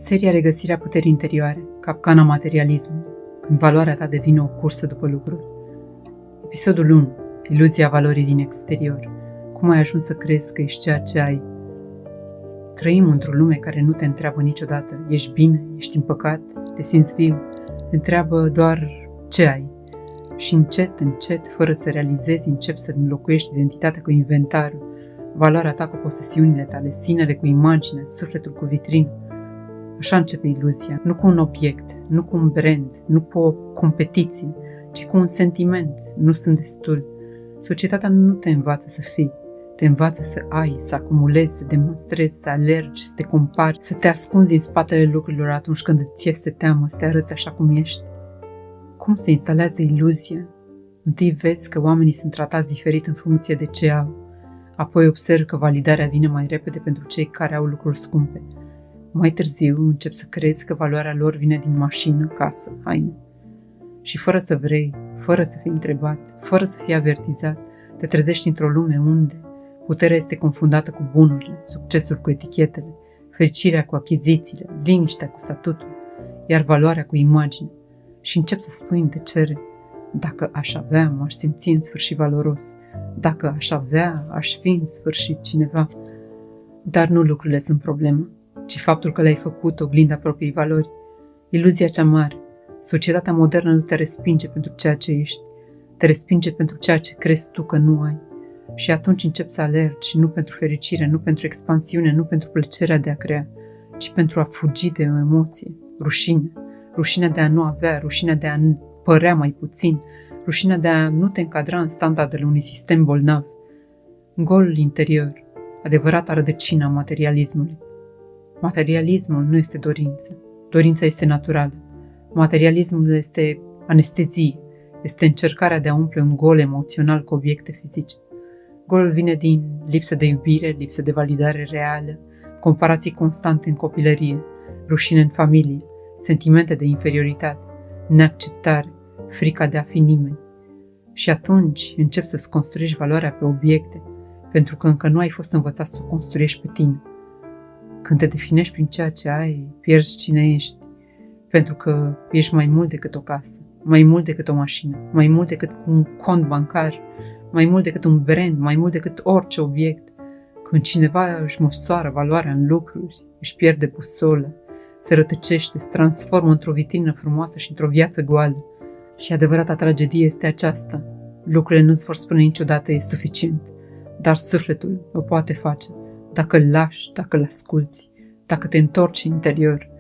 Seria Regăsirea puterii interioare, capcana materialismului, când valoarea ta devine o cursă după lucruri. Episodul 1. Iluzia valorii din exterior. Cum ai ajuns să crezi că ești ceea ce ai? Trăim într-o lume care nu te întreabă niciodată, ești bine, ești împăcat, te simți viu, te întreabă doar ce ai. Și încet, încet, fără să realizezi, începi să înlocuiești identitatea cu inventarul, valoarea ta cu posesiunile tale, sinele cu imagine, sufletul cu vitrină. Așa începe iluzia, nu cu un obiect, nu cu un brand, nu cu o competiție, ci cu un sentiment. Nu sunt destul. Societatea nu te învață să fii, te învață să ai, să acumulezi, să demonstrezi, să alergi, să te compari, să te ascunzi în spatele lucrurilor atunci când îți este teamă, să te arăți așa cum ești. Cum se instalează iluzia? Întâi vezi că oamenii sunt tratați diferit în funcție de ce au, apoi observi că validarea vine mai repede pentru cei care au lucruri scumpe. Mai târziu începi să crezi că valoarea lor vine din mașină, casă, haine. Și fără să vrei, fără să fii întrebat, fără să fii avertizat, te trezești într-o lume unde puterea este confundată cu bunurile, succesul cu etichetele, fericirea cu achizițiile, liniștea cu statutul, iar valoarea cu imagine. Și începi să spui în tăcere: dacă aș avea, m-aș simți în sfârșit valoros. Dacă aș avea, aș fi în sfârșit cineva. Dar nu lucrurile sunt problema, ci faptul că le-ai făcut oglinda propriei valori. Iluzia cea mare. Societatea modernă nu te respinge pentru ceea ce ești, te respinge pentru ceea ce crezi tu că nu ai. Și atunci începi să alergi, nu pentru fericire, nu pentru expansiune, nu pentru plăcerea de a crea, ci pentru a fugi de o emoție, rușine. Rușinea de a nu avea, rușinea de a părea mai puțin, rușinea de a nu te încadra în standardele unui sistem bolnav. Golul interior, adevărata rădăcină a materialismului. Materialismul nu este dorință. Dorința este naturală. Materialismul este anestezie, este încercarea de a umple un gol emoțional cu obiecte fizice. Golul vine din lipsă de iubire, lipsă de validare reală, comparații constante în copilărie, rușine în familie, sentimente de inferioritate, neacceptare, frica de a fi nimeni. Și atunci începi să-ți construiești valoarea pe obiecte, pentru că încă nu ai fost învățat să o construiești pe tine. Când te definești prin ceea ce ai, pierzi cine ești, pentru că ești mai mult decât o casă, mai mult decât o mașină, mai mult decât un cont bancar, mai mult decât un brand, mai mult decât orice obiect. Când cineva își măsoară valoarea în lucruri, își pierde busolă, se rătăcește, se transformă într-o vitrină frumoasă și într-o viață goală. Și adevărata tragedie este aceasta. Lucrurile nu-ți vor spune niciodată e suficient, dar sufletul o poate face, dacă îl lași, dacă îl asculți, dacă te întorci în interior.